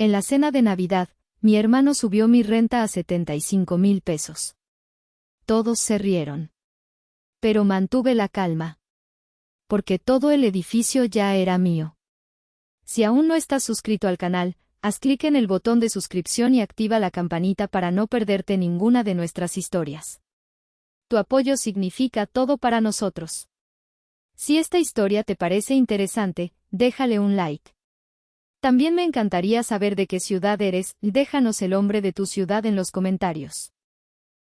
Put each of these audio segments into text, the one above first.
En la cena de Navidad, mi hermano subió mi renta a 75,000 pesos. Todos se rieron. Pero mantuve la calma. Porque todo el edificio ya era mío. Si aún no estás suscrito al canal, haz clic en el botón de suscripción y activa la campanita para no perderte ninguna de nuestras historias. Tu apoyo significa todo para nosotros. Si esta historia te parece interesante, déjale un like. También me encantaría saber de qué ciudad eres, déjanos el nombre de tu ciudad en los comentarios.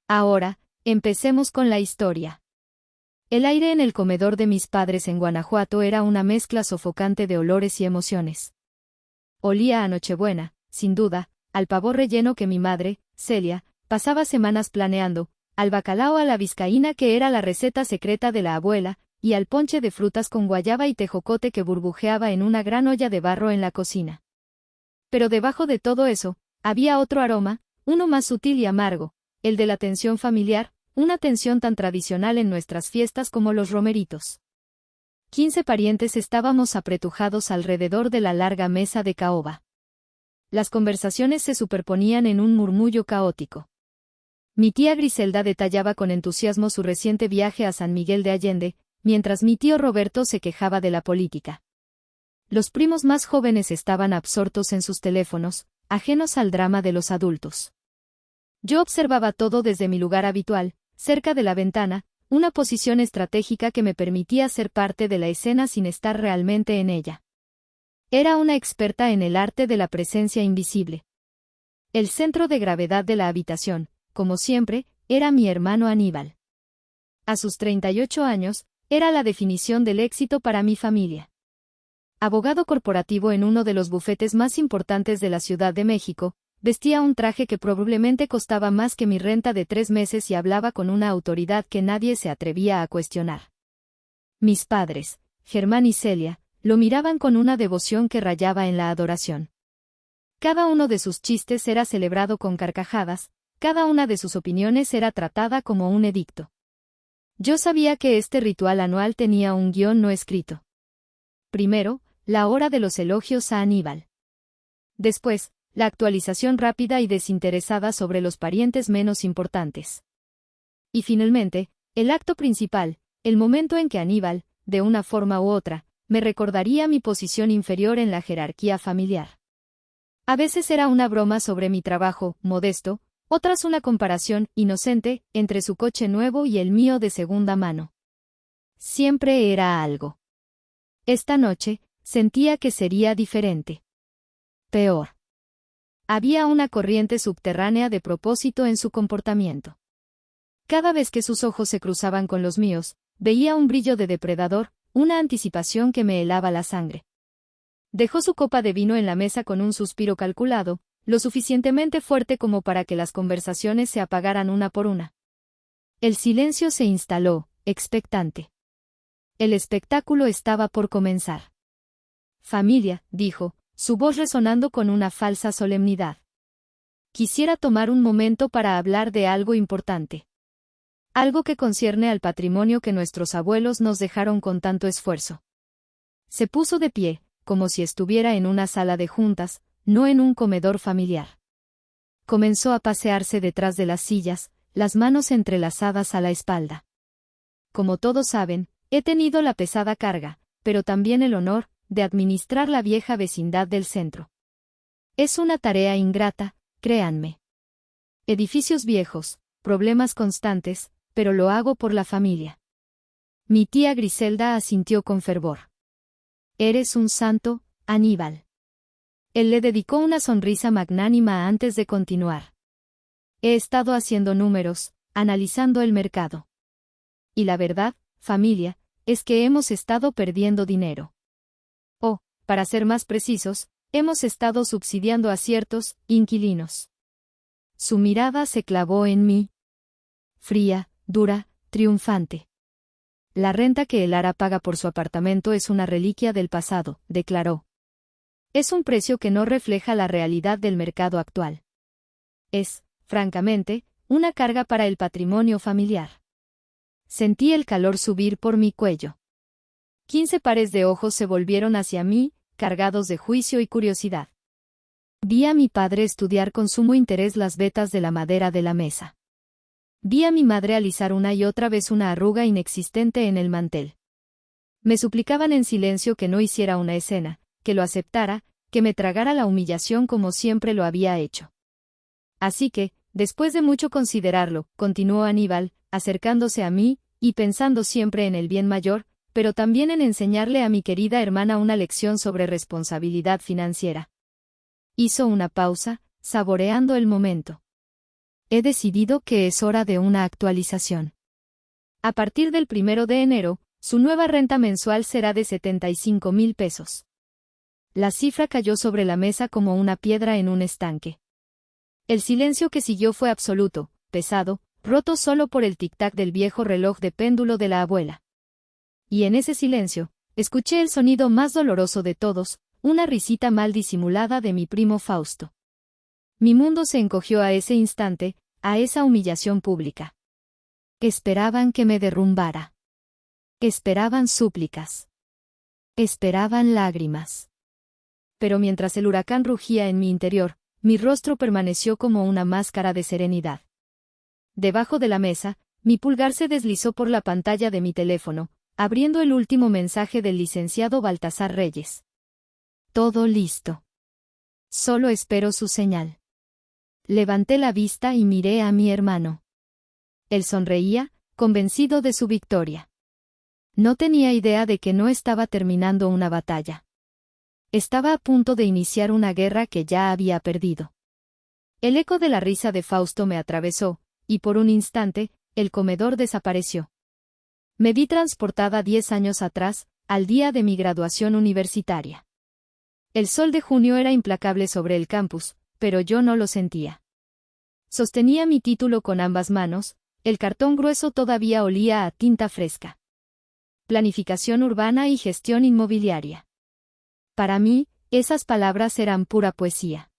Ahora, empecemos con la historia. El aire en el comedor de mis padres en Guanajuato era una mezcla sofocante de olores y emociones. Olía a Nochebuena, sin duda, al pavo relleno que mi madre, Celia, pasaba semanas planeando, al bacalao a la vizcaína que era la receta secreta de la abuela, y al ponche de frutas con guayaba y tejocote que burbujeaba en una gran olla de barro en la cocina. Pero debajo de todo eso, había otro aroma, uno más sutil y amargo, el de la tensión familiar, una tensión tan tradicional en nuestras fiestas como los romeritos. 15 parientes estábamos apretujados alrededor de la larga mesa de caoba. Las conversaciones se superponían en un murmullo caótico. Mi tía Griselda detallaba con entusiasmo su reciente viaje a San Miguel de Allende, mientras mi tío Roberto se quejaba de la política. Los primos más jóvenes estaban absortos en sus teléfonos, ajenos al drama de los adultos. Yo observaba todo desde mi lugar habitual, cerca de la ventana, una posición estratégica que me permitía ser parte de la escena sin estar realmente en ella. Era una experta en el arte de la presencia invisible. El centro de gravedad de la habitación, como siempre, era mi hermano Aníbal. A sus 38 años, era la definición del éxito para mi familia. Abogado corporativo en uno de los bufetes más importantes de la Ciudad de México, vestía un traje que probablemente costaba más que mi renta de 3 meses y hablaba con una autoridad que nadie se atrevía a cuestionar. Mis padres, Germán y Celia, lo miraban con una devoción que rayaba en la adoración. Cada uno de sus chistes era celebrado con carcajadas, cada una de sus opiniones era tratada como un edicto. Yo sabía que este ritual anual tenía un guión no escrito. Primero, la hora de los elogios a Aníbal. Después, la actualización rápida y desinteresada sobre los parientes menos importantes. Y finalmente, el acto principal, el momento en que Aníbal, de una forma u otra, me recordaría mi posición inferior en la jerarquía familiar. A veces era una broma sobre mi trabajo, modesto, otras una comparación, inocente, entre su coche nuevo y el mío de segunda mano. Siempre era algo. Esta noche, sentía que sería diferente. Peor. Había una corriente subterránea de propósito en su comportamiento. Cada vez que sus ojos se cruzaban con los míos, veía un brillo de depredador, una anticipación que me helaba la sangre. Dejó su copa de vino en la mesa con un suspiro calculado, lo suficientemente fuerte como para que las conversaciones se apagaran una por una. El silencio se instaló, expectante. El espectáculo estaba por comenzar. Familia, dijo, su voz resonando con una falsa solemnidad. Quisiera tomar un momento para hablar de algo importante. Algo que concierne al patrimonio que nuestros abuelos nos dejaron con tanto esfuerzo. Se puso de pie, como si estuviera en una sala de juntas, no en un comedor familiar. Comenzó a pasearse detrás de las sillas, las manos entrelazadas a la espalda. Como todos saben, he tenido la pesada carga, pero también el honor, de administrar la vieja vecindad del centro. Es una tarea ingrata, créanme. Edificios viejos, problemas constantes, pero lo hago por la familia. Mi tía Griselda asintió con fervor. Eres un santo, Aníbal. Él le dedicó una sonrisa magnánima antes de continuar. He estado haciendo números, analizando el mercado. Y la verdad, familia, es que hemos estado perdiendo dinero. O, para ser más precisos, hemos estado subsidiando a ciertos inquilinos. Su mirada se clavó en mí. Fría, dura, triunfante. La renta que el Lara paga por su apartamento es una reliquia del pasado, declaró. Es un precio que no refleja la realidad del mercado actual. Es, francamente, una carga para el patrimonio familiar. Sentí el calor subir por mi cuello. 15 pares de ojos se volvieron hacia mí, cargados de juicio y curiosidad. Vi a mi padre estudiar con sumo interés las vetas de la madera de la mesa. Vi a mi madre alisar una y otra vez una arruga inexistente en el mantel. Me suplicaban en silencio que no hiciera una escena, que lo aceptara, que me tragara la humillación como siempre lo había hecho. Así que, después de mucho considerarlo, continuó Aníbal, acercándose a mí, y pensando siempre en el bien mayor, pero también en enseñarle a mi querida hermana una lección sobre responsabilidad financiera. Hizo una pausa, saboreando el momento. He decidido que es hora de una actualización. A partir del 1 de enero, su nueva renta mensual será de 75,000 pesos. La cifra cayó sobre la mesa como una piedra en un estanque. El silencio que siguió fue absoluto, pesado, roto solo por el tic-tac del viejo reloj de péndulo de la abuela. Y en ese silencio, escuché el sonido más doloroso de todos, una risita mal disimulada de mi primo Fausto. Mi mundo se encogió a ese instante, a esa humillación pública. Esperaban que me derrumbara. Esperaban súplicas. Esperaban lágrimas. Pero mientras el huracán rugía en mi interior, mi rostro permaneció como una máscara de serenidad. Debajo de la mesa, mi pulgar se deslizó por la pantalla de mi teléfono, abriendo el último mensaje del licenciado Baltasar Reyes. Todo listo. Solo espero su señal. Levanté la vista y miré a mi hermano. Él sonreía, convencido de su victoria. No tenía idea de que no estaba terminando una batalla. Estaba a punto de iniciar una guerra que ya había perdido. El eco de la risa de Fausto me atravesó, y por un instante, el comedor desapareció. Me vi transportada 10 años atrás, al día de mi graduación universitaria. El sol de junio era implacable sobre el campus, pero yo no lo sentía. Sostenía mi título con ambas manos, el cartón grueso todavía olía a tinta fresca. Planificación urbana y gestión inmobiliaria. Para mí, esas palabras eran pura poesía.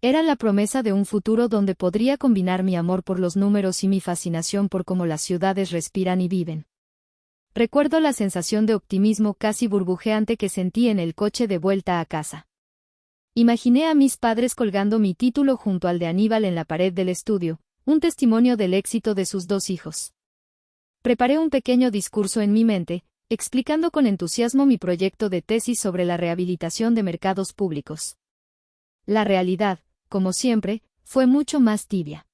Eran la promesa de un futuro donde podría combinar mi amor por los números y mi fascinación por cómo las ciudades respiran y viven. Recuerdo la sensación de optimismo casi burbujeante que sentí en el coche de vuelta a casa. Imaginé a mis padres colgando mi título junto al de Aníbal en la pared del estudio, un testimonio del éxito de sus 2 hijos. Preparé un pequeño discurso en mi mente, explicando con entusiasmo mi proyecto de tesis sobre la rehabilitación de mercados públicos. La realidad, como siempre, fue mucho más tibia.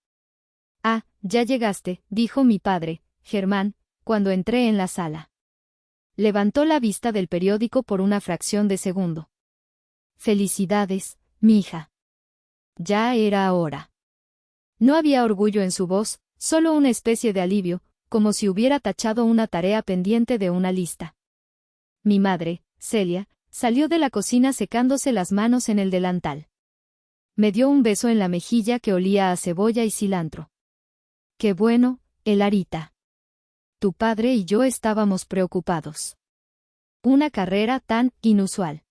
«Ah, ya llegaste», dijo mi padre, Germán, cuando entré en la sala. Levantó la vista del periódico por una fracción de segundo. «Felicidades, mija. Ya era hora». No había orgullo en su voz, solo una especie de alivio, como si hubiera tachado una tarea pendiente de una lista. Mi madre, Celia, salió de la cocina secándose las manos en el delantal. Me dio un beso en la mejilla que olía a cebolla y cilantro. «Qué bueno, Elarita. Tu padre y yo estábamos preocupados. Una carrera tan inusual.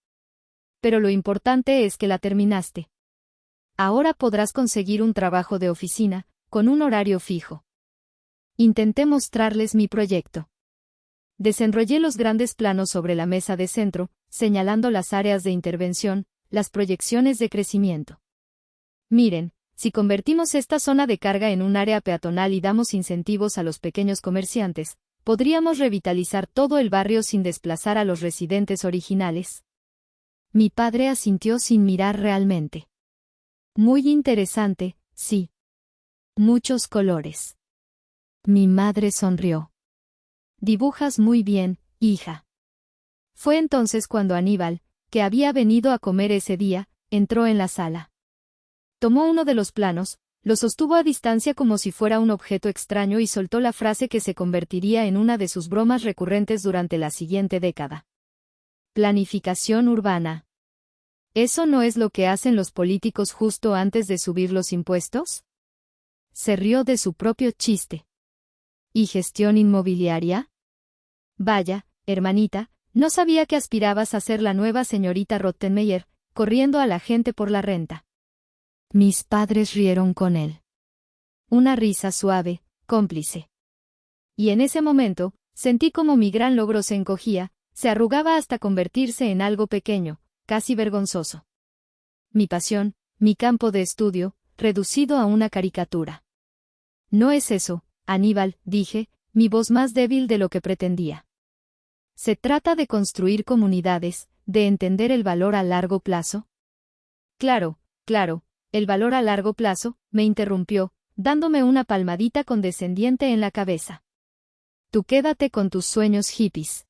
Pero lo importante es que la terminaste. Ahora podrás conseguir un trabajo de oficina, con un horario fijo». Intenté mostrarles mi proyecto. Desenrollé los grandes planos sobre la mesa de centro, señalando las áreas de intervención, las proyecciones de crecimiento. «Miren, si convertimos esta zona de carga en un área peatonal y damos incentivos a los pequeños comerciantes, podríamos revitalizar todo el barrio sin desplazar a los residentes originales». Mi padre asintió sin mirar realmente. «Muy interesante, sí. Muchos colores». Mi madre sonrió. «Dibujas muy bien, hija». Fue entonces cuando Aníbal, que había venido a comer ese día, entró en la sala. Tomó uno de los planos, lo sostuvo a distancia como si fuera un objeto extraño y soltó la frase que se convertiría en una de sus bromas recurrentes durante la siguiente década. «Planificación urbana. ¿Eso no es lo que hacen los políticos justo antes de subir los impuestos?». Se rió de su propio chiste. «¿Y gestión inmobiliaria? Vaya, hermanita, no sabía que aspirabas a ser la nueva señorita Rottenmeier, corriendo a la gente por la renta». Mis padres rieron con él. Una risa suave, cómplice. Y en ese momento, sentí como mi gran logro se encogía, se arrugaba hasta convertirse en algo pequeño, casi vergonzoso. mi pasión, mi campo de estudio, reducido a una caricatura. No es eso, Aníbal, dije, mi voz más débil de lo que pretendía. Se trata de construir comunidades, de entender el valor a largo plazo. Claro, claro, el valor a largo plazo, me interrumpió, dándome una palmadita condescendiente en la cabeza. Tú quédate con tus sueños hippies.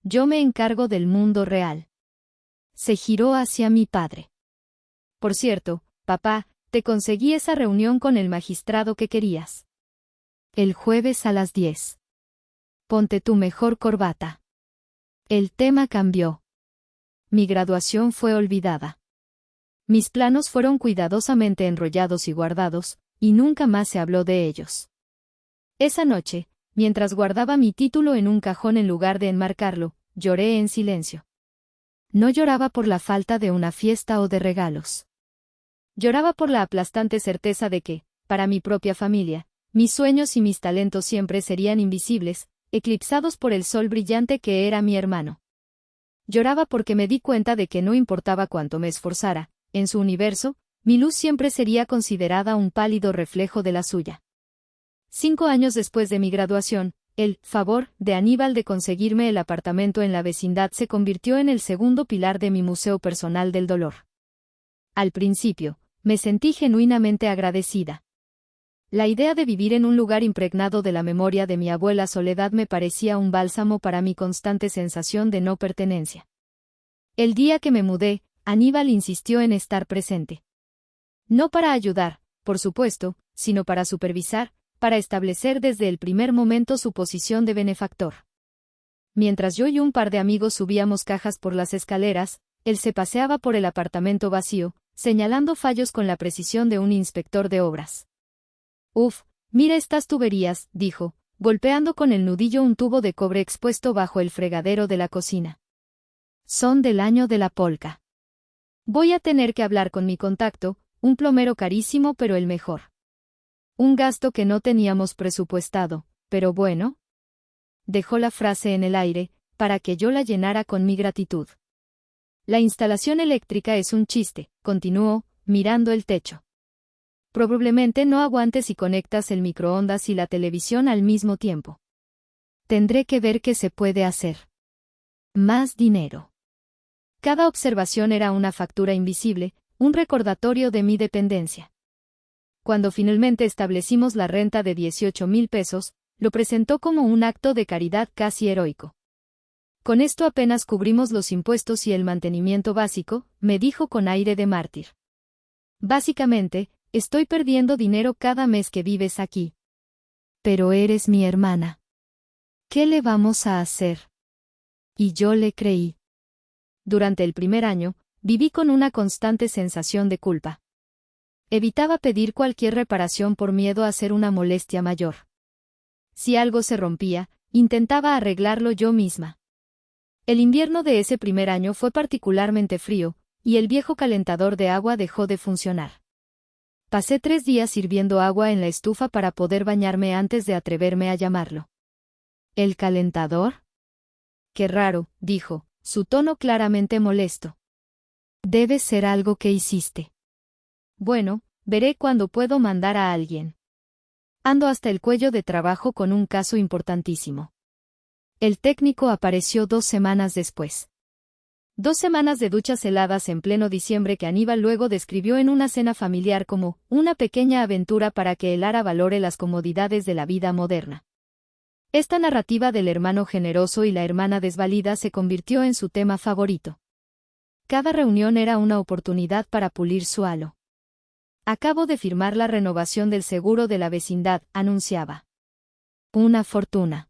Yo me encargo del mundo real. Se giró hacia mi padre. Por cierto, papá, te conseguí esa reunión con el magistrado que querías. El jueves a las 10. Ponte tu mejor corbata. El tema cambió. Mi graduación fue olvidada. Mis planos fueron cuidadosamente enrollados y guardados, y nunca más se habló de ellos. Esa noche, mientras guardaba mi título en un cajón en lugar de enmarcarlo, lloré en silencio. No lloraba por la falta de una fiesta o de regalos. Lloraba por la aplastante certeza de que, para mi propia familia, mis sueños y mis talentos siempre serían invisibles, eclipsados por el sol brillante que era mi hermano. Lloraba porque me di cuenta de que no importaba cuánto me esforzara, en su universo, mi luz siempre sería considerada un pálido reflejo de la suya. 5 años después de mi graduación, el favor de Aníbal de conseguirme el apartamento en la vecindad se convirtió en el segundo pilar de mi museo personal del dolor. Al principio, me sentí genuinamente agradecida. La idea de vivir en un lugar impregnado de la memoria de mi abuela Soledad me parecía un bálsamo para mi constante sensación de no pertenencia. El día que me mudé, Aníbal insistió en estar presente. No para ayudar, por supuesto, sino para supervisar, para establecer desde el primer momento su posición de benefactor. Mientras yo y un par de amigos subíamos cajas por las escaleras, él se paseaba por el apartamento vacío, señalando fallos con la precisión de un inspector de obras. «Uf, mira estas tuberías», dijo, golpeando con el nudillo un tubo de cobre expuesto bajo el fregadero de la cocina. «Son del año de la polca. Voy a tener que hablar con mi contacto, un plomero carísimo pero el mejor. Un gasto que no teníamos presupuestado, pero bueno». Dejó la frase en el aire, para que yo la llenara con mi gratitud. «La instalación eléctrica es un chiste», continuó, mirando el techo. «Probablemente no aguantes si conectas el microondas y la televisión al mismo tiempo. Tendré que ver qué se puede hacer. Más dinero». Cada observación era una factura invisible, un recordatorio de mi dependencia. Cuando finalmente establecimos la renta de 18,000 pesos, lo presentó como un acto de caridad casi heroico. «Con esto apenas cubrimos los impuestos y el mantenimiento básico», me dijo con aire de mártir. «Básicamente, estoy perdiendo dinero cada mes que vives aquí. Pero eres mi hermana. ¿Qué le vamos a hacer?» Y yo le creí. Durante el primer año, viví con una constante sensación de culpa. Evitaba pedir cualquier reparación por miedo a ser una molestia mayor. Si algo se rompía, intentaba arreglarlo yo misma. El invierno de ese primer año fue particularmente frío, y el viejo calentador de agua dejó de funcionar. Pasé 3 días sirviendo agua en la estufa para poder bañarme antes de atreverme a llamarlo. ¿El calentador? Qué raro, dijo, su tono claramente molesto. Debe ser algo que hiciste. Bueno, veré cuándo puedo mandar a alguien. Ando hasta el cuello de trabajo con un caso importantísimo. El técnico apareció 2 semanas después. 2 semanas de duchas heladas en pleno diciembre que Aníbal luego describió en una cena familiar como una pequeña aventura para que el Lara valore las comodidades de la vida moderna. Esta narrativa del hermano generoso y la hermana desvalida se convirtió en su tema favorito. Cada reunión era una oportunidad para pulir su halo. «Acabo de firmar la renovación del seguro de la vecindad», anunciaba. «Una fortuna.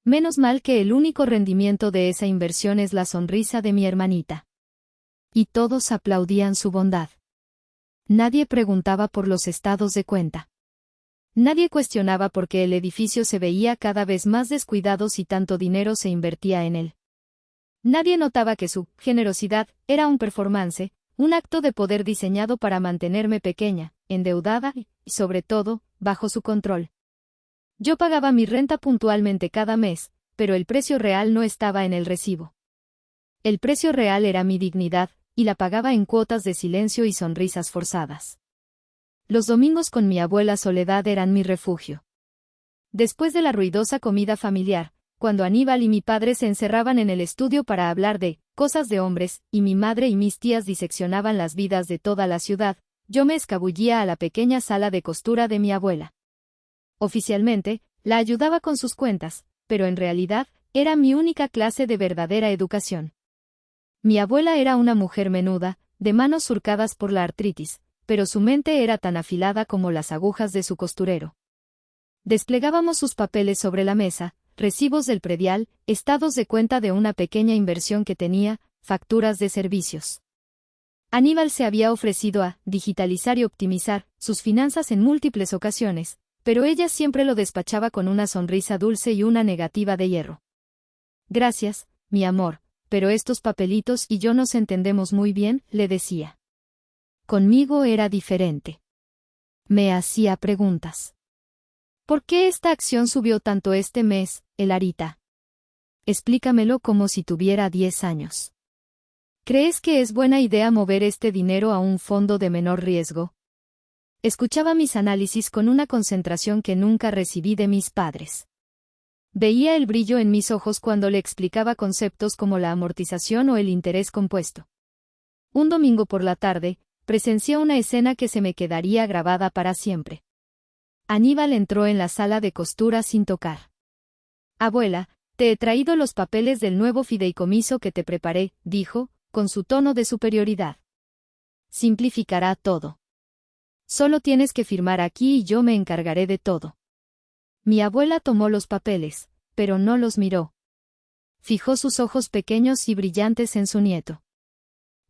Menos mal que el único rendimiento de esa inversión es la sonrisa de mi hermanita». Y todos aplaudían su bondad. Nadie preguntaba por los estados de cuenta. Nadie cuestionaba por qué el edificio se veía cada vez más descuidado si tanto dinero se invertía en él. Nadie notaba que su generosidad era un performance, un acto de poder diseñado para mantenerme pequeña, endeudada y, sobre todo, bajo su control. Yo pagaba mi renta puntualmente cada mes, pero el precio real no estaba en el recibo. El precio real era mi dignidad, y la pagaba en cuotas de silencio y sonrisas forzadas. Los domingos con mi abuela Soledad eran mi refugio. Después de la ruidosa comida familiar, cuando Aníbal y mi padre se encerraban en el estudio para hablar de cosas de hombres, y mi madre y mis tías diseccionaban las vidas de toda la ciudad, yo me escabullía a la pequeña sala de costura de mi abuela. Oficialmente, la ayudaba con sus cuentas, pero en realidad, era mi única clase de verdadera educación. Mi abuela era una mujer menuda, de manos surcadas por la artritis, pero su mente era tan afilada como las agujas de su costurero. Desplegábamos sus papeles sobre la mesa, recibos del predial, estados de cuenta de una pequeña inversión que tenía, facturas de servicios. Aníbal se había ofrecido a digitalizar y optimizar sus finanzas en múltiples ocasiones, pero ella siempre lo despachaba con una sonrisa dulce y una negativa de hierro. Gracias, mi amor, pero estos papelitos y yo nos entendemos muy bien, le decía. Conmigo era diferente. Me hacía preguntas. ¿Por qué esta acción subió tanto este mes, Elarita? Explícamelo como si tuviera 10 años. ¿Crees que es buena idea mover este dinero a un fondo de menor riesgo? Escuchaba mis análisis con una concentración que nunca recibí de mis padres. Veía el brillo en mis ojos cuando le explicaba conceptos como la amortización o el interés compuesto. Un domingo por la tarde, presencié una escena que se me quedaría grabada para siempre. Aníbal entró en la sala de costura sin tocar. Abuela, te he traído los papeles del nuevo fideicomiso que te preparé, dijo, con su tono de superioridad. Simplificará todo. Solo tienes que firmar aquí y yo me encargaré de todo. Mi abuela tomó los papeles, pero no los miró. Fijó sus ojos pequeños y brillantes en su nieto.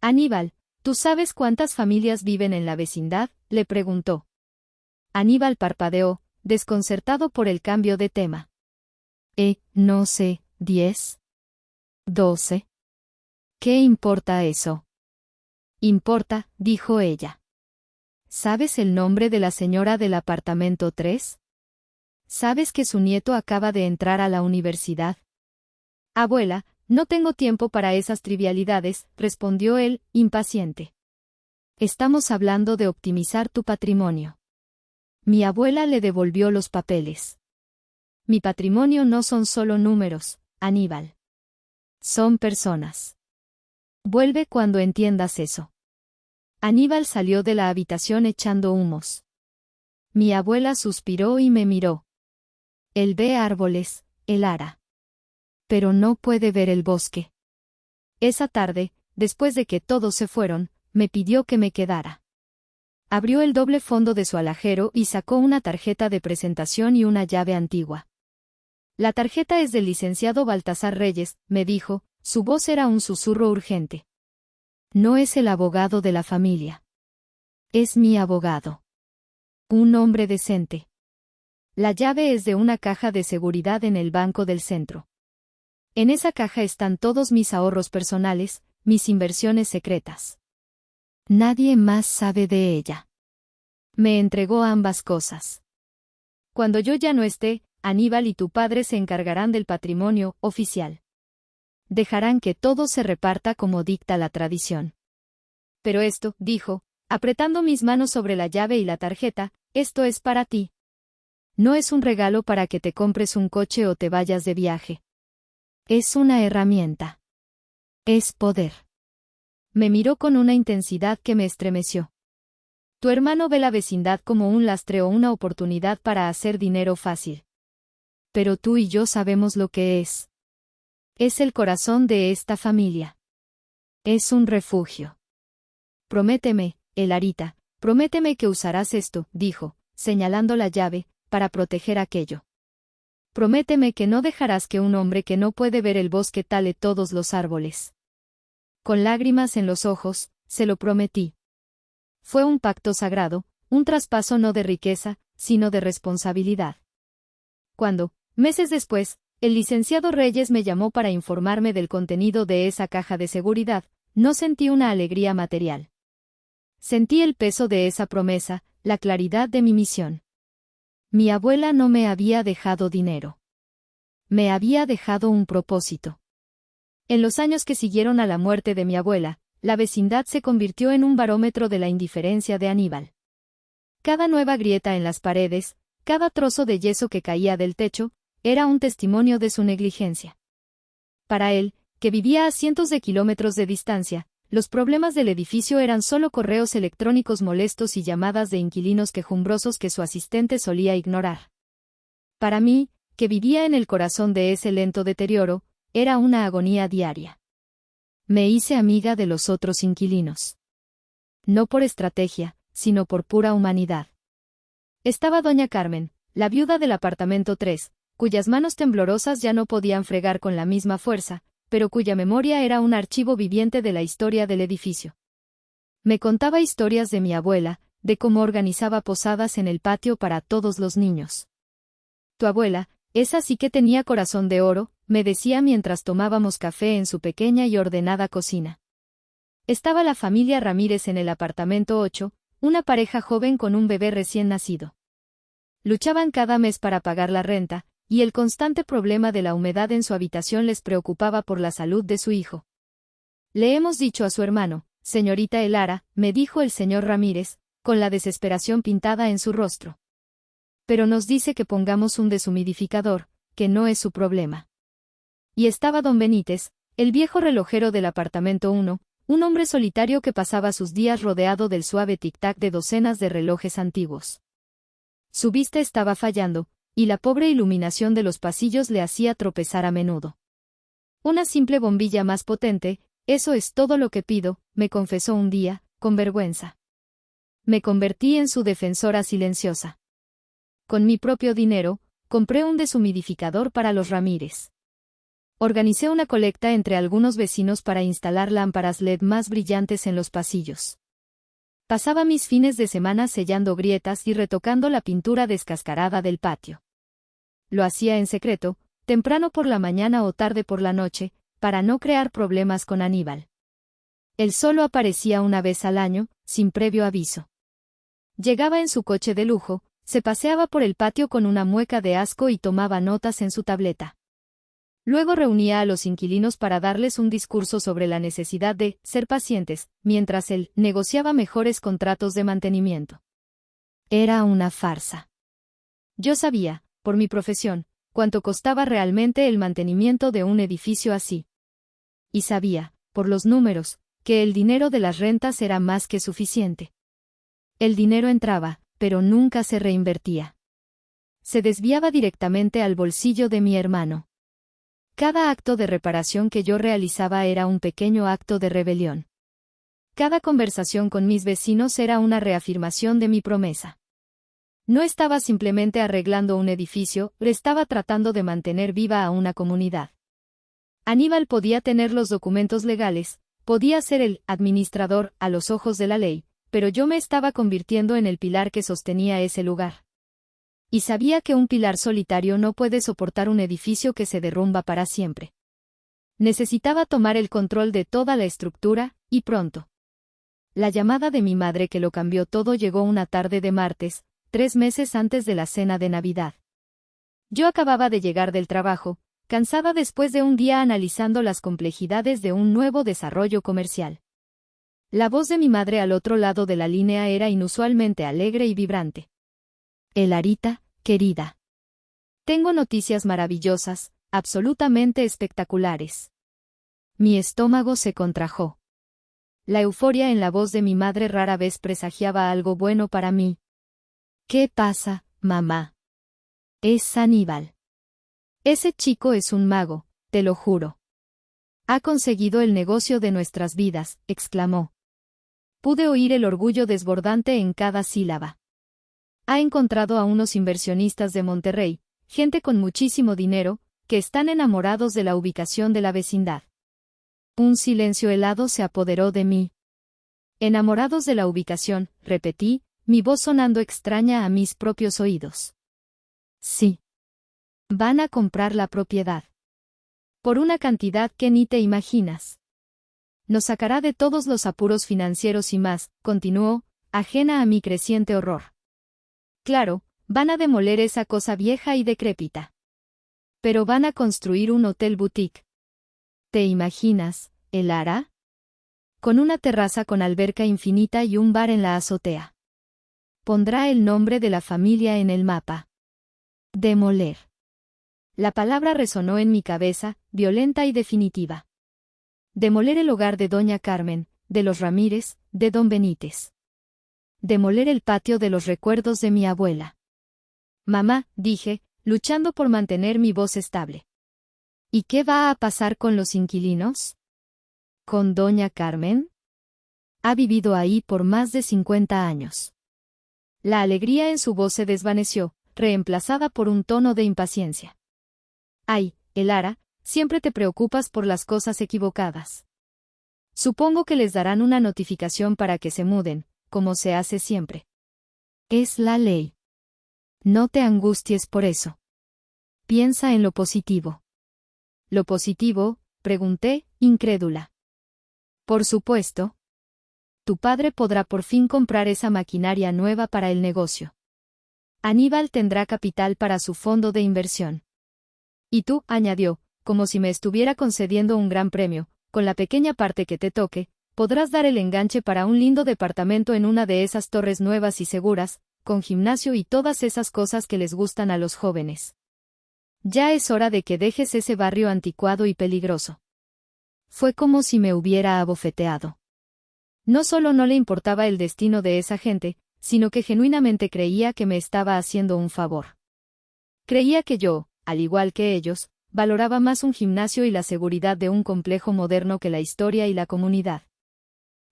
Aníbal, ¿tú sabes cuántas familias viven en la vecindad?, le preguntó. Aníbal parpadeó, desconcertado por el cambio de tema. No sé, 10. 12. ¿Qué importa eso? Importa, dijo ella. ¿Sabes el nombre de la señora del apartamento 3? ¿Sabes que su nieto acaba de entrar a la universidad? Abuela, no tengo tiempo para esas trivialidades, respondió él, impaciente. Estamos hablando de optimizar tu patrimonio. Mi abuela le devolvió los papeles. Mi patrimonio no son solo números, Aníbal. Son personas. Vuelve cuando entiendas eso. Aníbal salió de la habitación echando humos. Mi abuela suspiró y me miró. Él ve árboles, Elara. Pero no puede ver el bosque. Esa tarde, después de que todos se fueron, me pidió que me quedara. Abrió el doble fondo de su alajero y sacó una tarjeta de presentación y una llave antigua. La tarjeta es del licenciado Baltasar Reyes, me dijo, su voz era un susurro urgente. No es el abogado de la familia. Es mi abogado. Un hombre decente. La llave es de una caja de seguridad en el banco del centro. En esa caja están todos mis ahorros personales, mis inversiones secretas. Nadie más sabe de ella. Me entregó ambas cosas. Cuando yo ya no esté, Aníbal y tu padre se encargarán del patrimonio oficial. Dejarán que todo se reparta como dicta la tradición. Pero esto, dijo, apretando mis manos sobre la llave y la tarjeta, esto es para ti. No es un regalo para que te compres un coche o te vayas de viaje. Es una herramienta. Es poder. Me miró con una intensidad que me estremeció. Tu hermano ve la vecindad como un lastre o una oportunidad para hacer dinero fácil. Pero tú y yo sabemos lo que es. Es el corazón de esta familia. Es un refugio. Prométeme, Elarita, prométeme que usarás esto, dijo, señalando la llave, para proteger aquello. Prométeme que no dejarás que un hombre que no puede ver el bosque tale todos los árboles. Con lágrimas en los ojos, se lo prometí. Fue un pacto sagrado, un traspaso no de riqueza, sino de responsabilidad. Cuando, meses después, el licenciado Reyes me llamó para informarme del contenido de esa caja de seguridad, no sentí una alegría material. Sentí el peso de esa promesa, la claridad de mi misión. Mi abuela no me había dejado dinero. Me había dejado un propósito. En los años que siguieron a la muerte de mi abuela, la vecindad se convirtió en un barómetro de la indiferencia de Aníbal. Cada nueva grieta en las paredes, cada trozo de yeso que caía del techo, era un testimonio de su negligencia. Para él, que vivía a cientos de kilómetros de distancia, los problemas del edificio eran solo correos electrónicos molestos y llamadas de inquilinos quejumbrosos que su asistente solía ignorar. Para mí, que vivía en el corazón de ese lento deterioro, era una agonía diaria. Me hice amiga de los otros inquilinos. No por estrategia, sino por pura humanidad. Estaba doña Carmen, la viuda del apartamento 3, cuyas manos temblorosas ya no podían fregar con la misma fuerza, pero cuya memoria era un archivo viviente de la historia del edificio. Me contaba historias de mi abuela, de cómo organizaba posadas en el patio para todos los niños. Tu abuela, esa sí que tenía corazón de oro, me decía mientras tomábamos café en su pequeña y ordenada cocina. Estaba la familia Ramírez en el apartamento 8, una pareja joven con un bebé recién nacido. Luchaban cada mes para pagar la renta, y el constante problema de la humedad en su habitación les preocupaba por la salud de su hijo. Le hemos dicho a su hermano, señorita Elara, me dijo el señor Ramírez, con la desesperación pintada en su rostro. Pero nos dice que pongamos un deshumidificador, que no es su problema. Y estaba don Benítez, el viejo relojero del apartamento 1, un hombre solitario que pasaba sus días rodeado del suave tic-tac de docenas de relojes antiguos. Su vista estaba fallando, y la pobre iluminación de los pasillos le hacía tropezar a menudo. Una simple bombilla más potente, eso es todo lo que pido, me confesó un día, con vergüenza. Me convertí en su defensora silenciosa. Con mi propio dinero, compré un deshumidificador para los Ramírez. Organicé una colecta entre algunos vecinos para instalar lámparas LED más brillantes en los pasillos. Pasaba mis fines de semana sellando grietas y retocando la pintura descascarada del patio. Lo hacía en secreto, temprano por la mañana o tarde por la noche, para no crear problemas con Aníbal. Él solo aparecía una vez al año, sin previo aviso. Llegaba en su coche de lujo, se paseaba por el patio con una mueca de asco y tomaba notas en su tableta. Luego reunía a los inquilinos para darles un discurso sobre la necesidad de ser pacientes, mientras él negociaba mejores contratos de mantenimiento. Era una farsa. Yo sabía, por mi profesión, cuánto costaba realmente el mantenimiento de un edificio así. Y sabía, por los números, que el dinero de las rentas era más que suficiente. El dinero entraba, pero nunca se reinvertía. Se desviaba directamente al bolsillo de mi hermano. Cada acto de reparación que yo realizaba era un pequeño acto de rebelión. Cada conversación con mis vecinos era una reafirmación de mi promesa. No estaba simplemente arreglando un edificio, estaba tratando de mantener viva a una comunidad. Aníbal podía tener los documentos legales, podía ser el administrador a los ojos de la ley, pero yo me estaba convirtiendo en el pilar que sostenía ese lugar. Y sabía que un pilar solitario no puede soportar un edificio que se derrumba para siempre. Necesitaba tomar el control de toda la estructura, y pronto. La llamada de mi madre que lo cambió todo llegó una tarde de martes, 3 meses antes de la cena de Navidad. Yo acababa de llegar del trabajo, cansada después de un día analizando las complejidades de un nuevo desarrollo comercial. La voz de mi madre al otro lado de la línea era inusualmente alegre y vibrante. Elarita, querida. Tengo noticias maravillosas, absolutamente espectaculares. Mi estómago se contrajo. La euforia en la voz de mi madre rara vez presagiaba algo bueno para mí. ¿Qué pasa, mamá? Es Aníbal. Ese chico es un mago, te lo juro. Ha conseguido el negocio de nuestras vidas, exclamó. Pude oír el orgullo desbordante en cada sílaba. Ha encontrado a unos inversionistas de Monterrey, gente con muchísimo dinero, que están enamorados de la ubicación de la vecindad. Un silencio helado se apoderó de mí. Enamorados de la ubicación, repetí, mi voz sonando extraña a mis propios oídos. Sí. Van a comprar la propiedad. Por una cantidad que ni te imaginas. Nos sacará de todos los apuros financieros y más, continuó, ajena a mi creciente horror. Claro, van a demoler esa cosa vieja y decrépita. Pero van a construir un hotel boutique. ¿Te imaginas, Elara? con una terraza con alberca infinita y un bar en la azotea. Pondrá el nombre de la familia en el mapa. Demoler. La palabra resonó en mi cabeza, violenta y definitiva. Demoler el hogar de doña Carmen, de los Ramírez, de don Benítez. Demoler el patio de los recuerdos de mi abuela. Mamá, dije, luchando por mantener mi voz estable. ¿Y qué va a pasar con los inquilinos? ¿Con doña Carmen? Ha vivido ahí por más de 50 años. La alegría en su voz se desvaneció, reemplazada por un tono de impaciencia. Ay, Elara, siempre te preocupas por las cosas equivocadas. Supongo que les darán una notificación para que se muden, como se hace siempre. Es la ley. No te angusties por eso. Piensa en lo positivo. ¿Lo positivo?, pregunté, incrédula. Por supuesto. Tu padre podrá por fin comprar esa maquinaria nueva para el negocio. Aníbal tendrá capital para su fondo de inversión. Y tú, añadió, como si me estuviera concediendo un gran premio, con la pequeña parte que te toque, podrás dar el enganche para un lindo departamento en una de esas torres nuevas y seguras, con gimnasio y todas esas cosas que les gustan a los jóvenes. Ya es hora de que dejes ese barrio anticuado y peligroso. Fue como si me hubiera abofeteado. No solo no le importaba el destino de esa gente, sino que genuinamente creía que me estaba haciendo un favor. Creía que yo, al igual que ellos, valoraba más un gimnasio y la seguridad de un complejo moderno que la historia y la comunidad.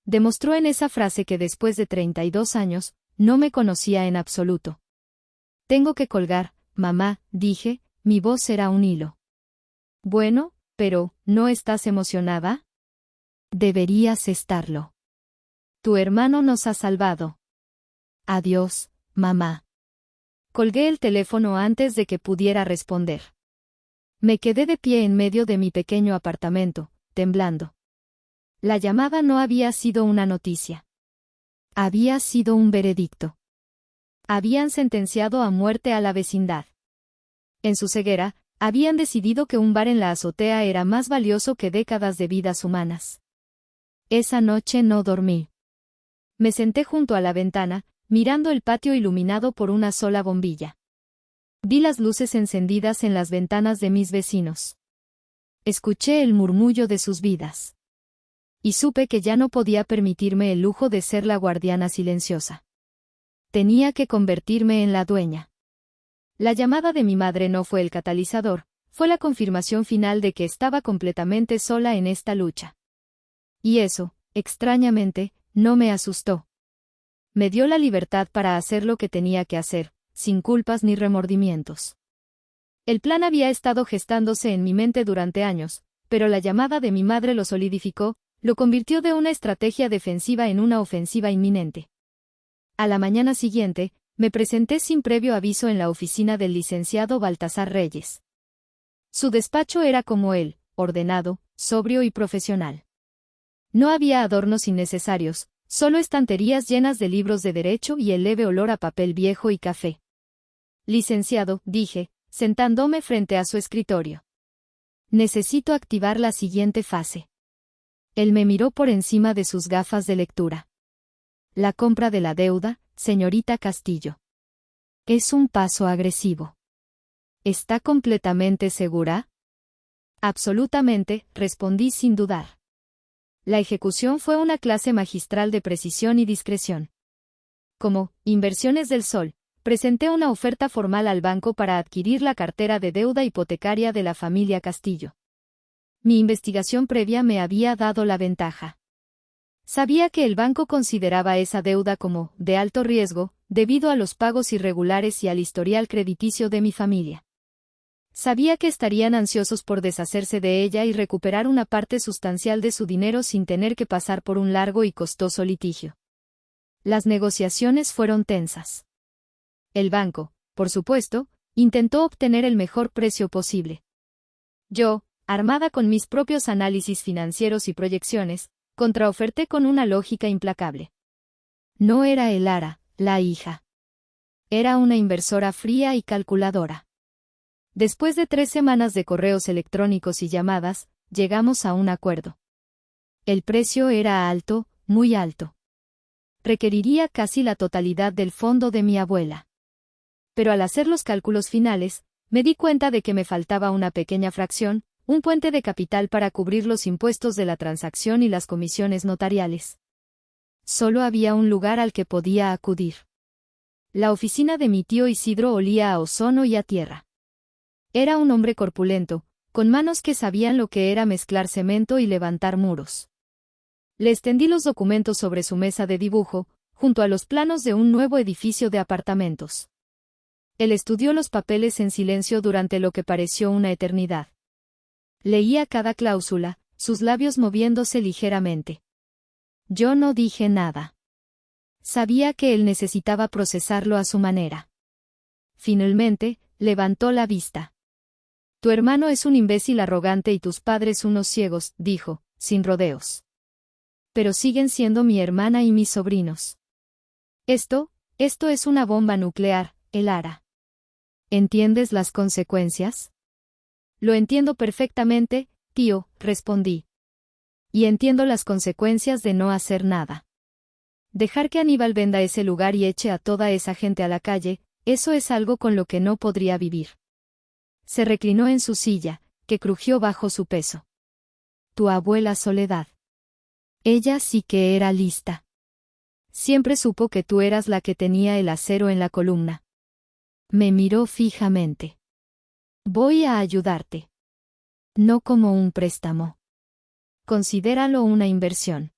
Demostró en esa frase que después de 32 años, no me conocía en absoluto. Tengo que colgar, mamá, dije, mi voz era un hilo. Bueno, pero, ¿no estás emocionada? Deberías estarlo. Tu hermano nos ha salvado. Adiós, mamá. Colgué el teléfono antes de que pudiera responder. Me quedé de pie en medio de mi pequeño apartamento, temblando. La llamada no había sido una noticia. Había sido un veredicto. Habían sentenciado a muerte a la vecindad. En su ceguera, habían decidido que un bar en la azotea era más valioso que décadas de vidas humanas. Esa noche no dormí. Me senté junto a la ventana, mirando el patio iluminado por una sola bombilla. Vi las luces encendidas en las ventanas de mis vecinos. Escuché el murmullo de sus vidas. Y supe que ya no podía permitirme el lujo de ser la guardiana silenciosa. Tenía que convertirme en la dueña. La llamada de mi madre no fue el catalizador, fue la confirmación final de que estaba completamente sola en esta lucha. Y eso, extrañamente, no me asustó. Me dio la libertad para hacer lo que tenía que hacer, sin culpas ni remordimientos. El plan había estado gestándose en mi mente durante años, pero la llamada de mi madre lo solidificó, lo convirtió de una estrategia defensiva en una ofensiva inminente. A la mañana siguiente, me presenté sin previo aviso en la oficina del licenciado Baltasar Reyes. Su despacho era como él, ordenado, sobrio y profesional. No había adornos innecesarios, solo estanterías llenas de libros de derecho y el leve olor a papel viejo y café. Licenciado, dije, sentándome frente a su escritorio. Necesito activar la siguiente fase. Él me miró por encima de sus gafas de lectura. La compra de la deuda, señorita Castillo. Es un paso agresivo. ¿Está completamente segura? Absolutamente, respondí sin dudar. La ejecución fue una clase magistral de precisión y discreción. Como Inversiones del Sol, presenté una oferta formal al banco para adquirir la cartera de deuda hipotecaria de la familia Castillo. Mi investigación previa me había dado la ventaja. Sabía que el banco consideraba esa deuda como de alto riesgo, debido a los pagos irregulares y al historial crediticio de mi familia. Sabía que estarían ansiosos por deshacerse de ella y recuperar una parte sustancial de su dinero sin tener que pasar por un largo y costoso litigio. Las negociaciones fueron tensas. El banco, por supuesto, intentó obtener el mejor precio posible. Yo, armada con mis propios análisis financieros y proyecciones, contraoferté con una lógica implacable. No era Elara, la hija. Era una inversora fría y calculadora. Después de 3 semanas de correos electrónicos y llamadas, llegamos a un acuerdo. El precio era alto, muy alto. Requeriría casi la totalidad del fondo de mi abuela. Pero al hacer los cálculos finales, me di cuenta de que me faltaba una pequeña fracción, un puente de capital para cubrir los impuestos de la transacción y las comisiones notariales. Solo había un lugar al que podía acudir. La oficina de mi tío Isidro olía a ozono y a tierra. Era un hombre corpulento, con manos que sabían lo que era mezclar cemento y levantar muros. Le extendí los documentos sobre su mesa de dibujo, junto a los planos de un nuevo edificio de apartamentos. Él estudió los papeles en silencio durante lo que pareció una eternidad. Leía cada cláusula, sus labios moviéndose ligeramente. Yo no dije nada. Sabía que él necesitaba procesarlo a su manera. Finalmente, levantó la vista. Tu hermano es un imbécil arrogante y tus padres unos ciegos, dijo, sin rodeos. Pero siguen siendo mi hermana y mis sobrinos. Esto es una bomba nuclear, Elara. ¿Entiendes las consecuencias? Lo entiendo perfectamente, tío, respondí. Y entiendo las consecuencias de no hacer nada. Dejar que Aníbal venda ese lugar y eche a toda esa gente a la calle, eso es algo con lo que no podría vivir. Se reclinó en su silla, que crujió bajo su peso. Tu abuela Soledad. Ella sí que era lista. Siempre supo que tú eras la que tenía el acero en la columna. Me miró fijamente. Voy a ayudarte. No como un préstamo. Considéralo una inversión.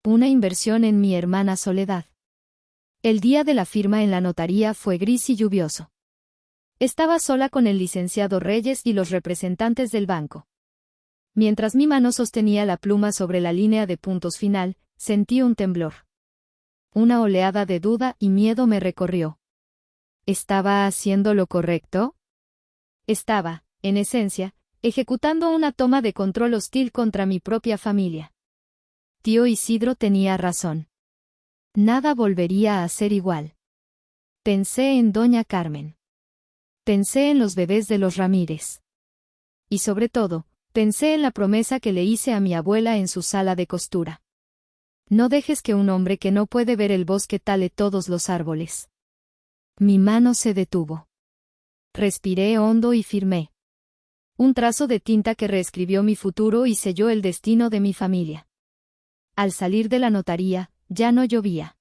Una inversión en mi hermana Soledad. El día de la firma en la notaría fue gris y lluvioso. Estaba sola con el licenciado Reyes y los representantes del banco. Mientras mi mano sostenía la pluma sobre la línea de puntos final, sentí un temblor. Una oleada de duda y miedo me recorrió. ¿Estaba haciendo lo correcto? Estaba, en esencia, ejecutando una toma de control hostil contra mi propia familia. Tío Isidro tenía razón. Nada volvería a ser igual. Pensé en doña Carmen. Pensé en los bebés de los Ramírez. Y sobre todo, pensé en la promesa que le hice a mi abuela en su sala de costura. No dejes que un hombre que no puede ver el bosque tale todos los árboles. Mi mano se detuvo. Respiré hondo y firmé. Un trazo de tinta que reescribió mi futuro y selló el destino de mi familia. Al salir de la notaría, ya no llovía.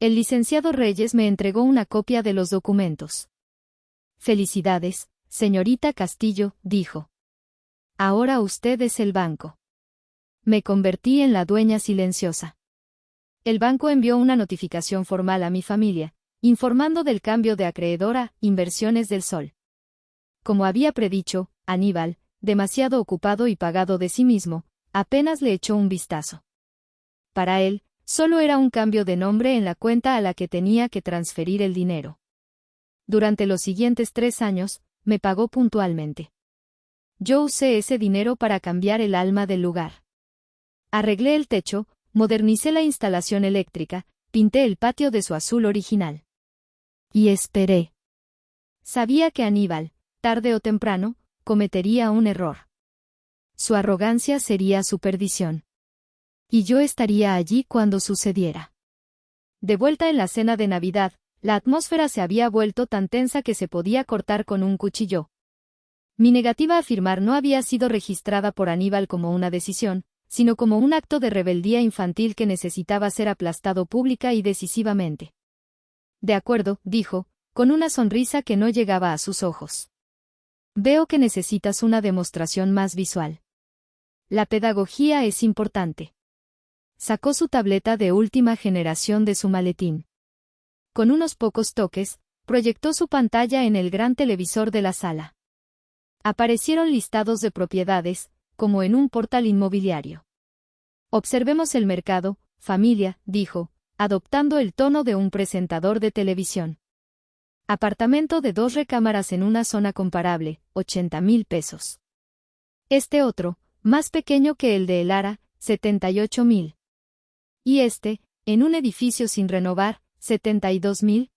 El licenciado Reyes me entregó una copia de los documentos. Felicidades, señorita Castillo, dijo. Ahora usted es el banco. Me convertí en la dueña silenciosa. El banco envió una notificación formal a mi familia, informando del cambio de acreedor a Inversiones del Sol. Como había predicho, Aníbal, demasiado ocupado y pagado de sí mismo, apenas le echó un vistazo. Para él, solo era un cambio de nombre en la cuenta a la que tenía que transferir el dinero. Durante los siguientes 3 años, me pagó puntualmente. Yo usé ese dinero para cambiar el alma del lugar. Arreglé el techo, modernicé la instalación eléctrica, pinté el patio de su azul original. Y esperé. Sabía que Aníbal, tarde o temprano, cometería un error. Su arrogancia sería su perdición. Y yo estaría allí cuando sucediera. De vuelta en la cena de Navidad, la atmósfera se había vuelto tan tensa que se podía cortar con un cuchillo. Mi negativa a firmar no había sido registrada por Aníbal como una decisión, sino como un acto de rebeldía infantil que necesitaba ser aplastado pública y decisivamente. De acuerdo, dijo, con una sonrisa que no llegaba a sus ojos. Veo que necesitas una demostración más visual. La pedagogía es importante. Sacó su tableta de última generación de su maletín. Con unos pocos toques, proyectó su pantalla en el gran televisor de la sala. Aparecieron listados de propiedades, como en un portal inmobiliario. Observemos el mercado, familia, dijo, adoptando el tono de un presentador de televisión. Apartamento de 2 recámaras en una zona comparable, 80,000 pesos. Este otro, más pequeño que el de Elara, 78,000. Y este, en un edificio sin renovar, 72,000.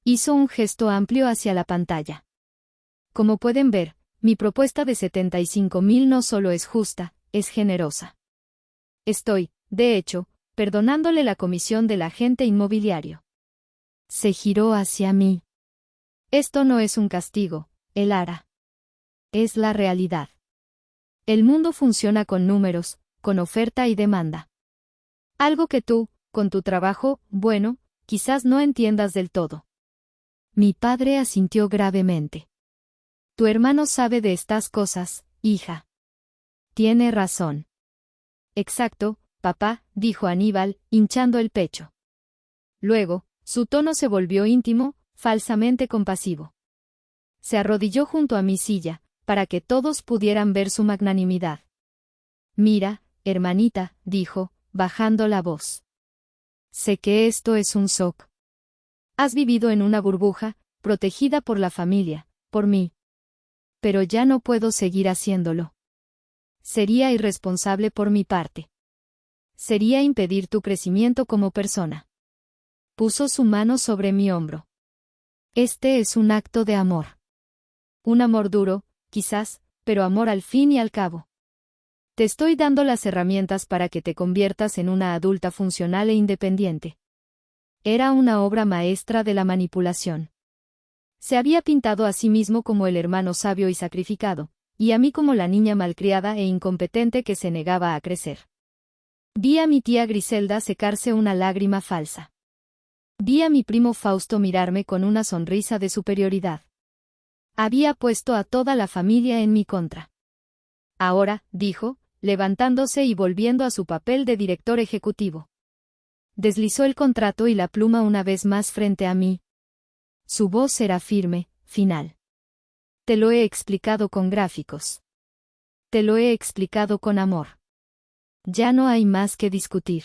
Hizo un gesto amplio hacia la pantalla. Como pueden ver, mi propuesta de 75,000 no solo es justa, es generosa. Estoy, de hecho, perdonándole la comisión del agente inmobiliario. Se giró hacia mí. Esto no es un castigo, Elara. Es la realidad. El mundo funciona con números, con oferta y demanda. Algo que tú, con tu trabajo, bueno, quizás no entiendas del todo. Mi padre asintió gravemente. Tu hermano sabe de estas cosas, hija. Tiene razón. Exacto, papá, dijo Aníbal, hinchando el pecho. Luego, su tono se volvió íntimo, falsamente compasivo. Se arrodilló junto a mi silla, para que todos pudieran ver su magnanimidad. Mira, hermanita, dijo, bajando la voz. Sé que esto es un shock. Has vivido en una burbuja, protegida por la familia, por mí. Pero ya no puedo seguir haciéndolo. Sería irresponsable por mi parte. Sería impedir tu crecimiento como persona. Puso su mano sobre mi hombro. Este es un acto de amor. Un amor duro, quizás, pero amor al fin y al cabo. Te estoy dando las herramientas para que te conviertas en una adulta funcional e independiente. Era una obra maestra de la manipulación. Se había pintado a sí mismo como el hermano sabio y sacrificado, y a mí como la niña malcriada e incompetente que se negaba a crecer. Vi a mi tía Griselda secarse una lágrima falsa. Vi a mi primo Fausto mirarme con una sonrisa de superioridad. Había puesto a toda la familia en mi contra. Ahora, dijo, levantándose y volviendo a su papel de director ejecutivo. Deslizó el contrato y la pluma una vez más frente a mí. Su voz era firme, final. Te lo he explicado con gráficos. Te lo he explicado con amor. Ya no hay más que discutir.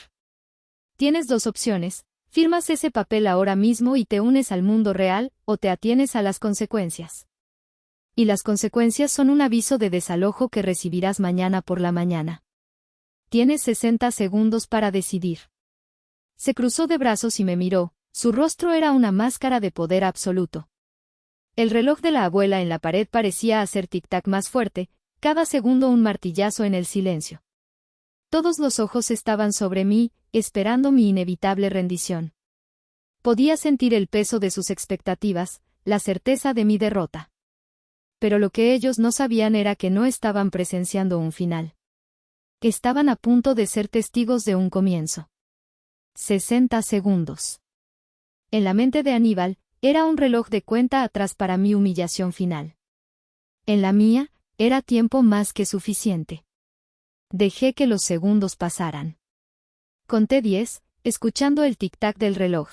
Tienes dos opciones, firmas ese papel ahora mismo y te unes al mundo real, o te atienes a las consecuencias. Y las consecuencias son un aviso de desalojo que recibirás mañana por la mañana. Tienes 60 segundos para decidir. Se cruzó de brazos y me miró, su rostro era una máscara de poder absoluto. El reloj de la abuela en la pared parecía hacer tic-tac más fuerte, cada segundo un martillazo en el silencio. Todos los ojos estaban sobre mí, esperando mi inevitable rendición. Podía sentir el peso de sus expectativas, la certeza de mi derrota. Pero lo que ellos no sabían era que no estaban presenciando un final. Estaban a punto de ser testigos de un comienzo. 60 segundos. En la mente de Aníbal, era un reloj de cuenta atrás para mi humillación final. En la mía, era tiempo más que suficiente. Dejé que los segundos pasaran. Conté 10, escuchando el tic-tac del reloj.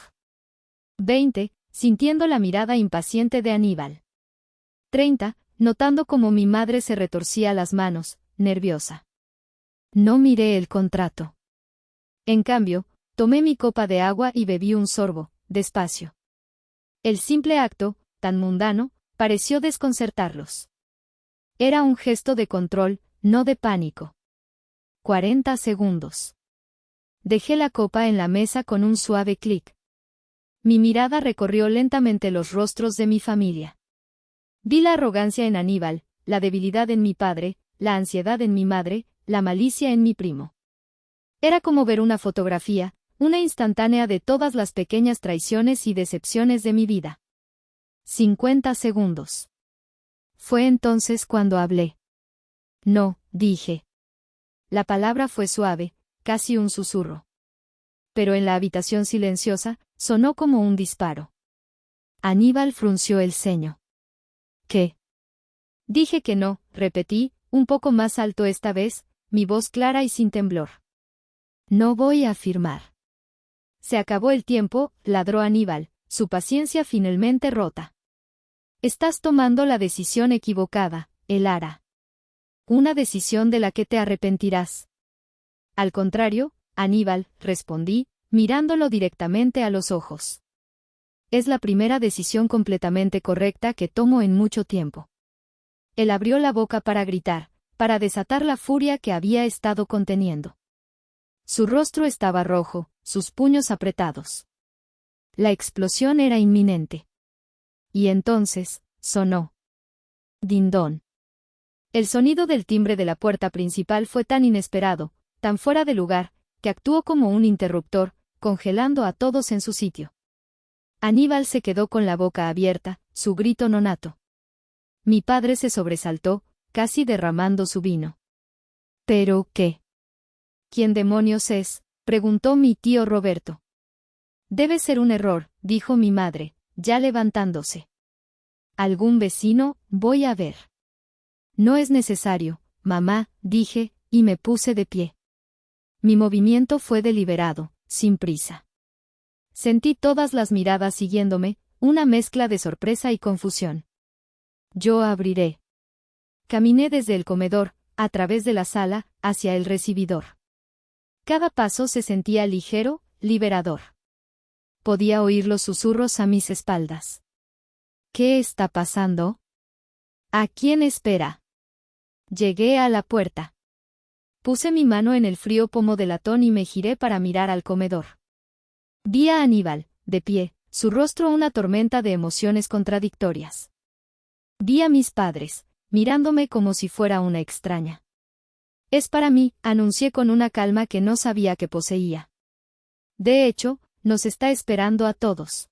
20, sintiendo la mirada impaciente de Aníbal. 30, notando cómo mi madre se retorcía las manos, nerviosa. No miré el contrato. En cambio, tomé mi copa de agua y bebí un sorbo, despacio. El simple acto, tan mundano, pareció desconcertarlos. Era un gesto de control, no de pánico. 40 segundos. Dejé la copa en la mesa con un suave clic. Mi mirada recorrió lentamente los rostros de mi familia. Vi la arrogancia en Aníbal, la debilidad en mi padre, la ansiedad en mi madre, la malicia en mi primo. Era como ver una fotografía, una instantánea de todas las pequeñas traiciones y decepciones de mi vida. 50 segundos. Fue entonces cuando hablé. No, dije. La palabra fue suave, casi un susurro. Pero en la habitación silenciosa, sonó como un disparo. Aníbal frunció el ceño. ¿Qué? Dije que no, repetí, un poco más alto esta vez, mi voz clara y sin temblor. No voy a firmar. Se acabó el tiempo, ladró Aníbal, su paciencia finalmente rota. Estás tomando la decisión equivocada, Elara. Una decisión de la que te arrepentirás. Al contrario, Aníbal, respondí, mirándolo directamente a los ojos. Es la primera decisión completamente correcta que tomo en mucho tiempo. Él abrió la boca para gritar, para desatar la furia que había estado conteniendo. Su rostro estaba rojo, sus puños apretados. La explosión era inminente. Y entonces, sonó. Dindón. El sonido del timbre de la puerta principal fue tan inesperado, tan fuera de lugar, que actuó como un interruptor, congelando a todos en su sitio. Aníbal se quedó con la boca abierta, su grito nonato. Mi padre se sobresaltó, casi derramando su vino. ¿Pero qué? ¿Quién demonios es?, preguntó mi tío Roberto. Debe ser un error, dijo mi madre, ya levantándose. ¿Algún vecino? Voy a ver. No es necesario, mamá, dije, y me puse de pie. Mi movimiento fue deliberado, sin prisa. Sentí todas las miradas siguiéndome, una mezcla de sorpresa y confusión. Yo abriré. Caminé desde el comedor, a través de la sala, hacia el recibidor. Cada paso se sentía ligero, liberador. Podía oír los susurros a mis espaldas. ¿Qué está pasando? ¿A quién espera? Llegué a la puerta. Puse mi mano en el frío pomo de latón y me giré para mirar al comedor. Vi a Aníbal, de pie, su rostro una tormenta de emociones contradictorias. Vi a mis padres, mirándome como si fuera una extraña. Es para mí, anuncié con una calma que no sabía que poseía. De hecho, nos está esperando a todos.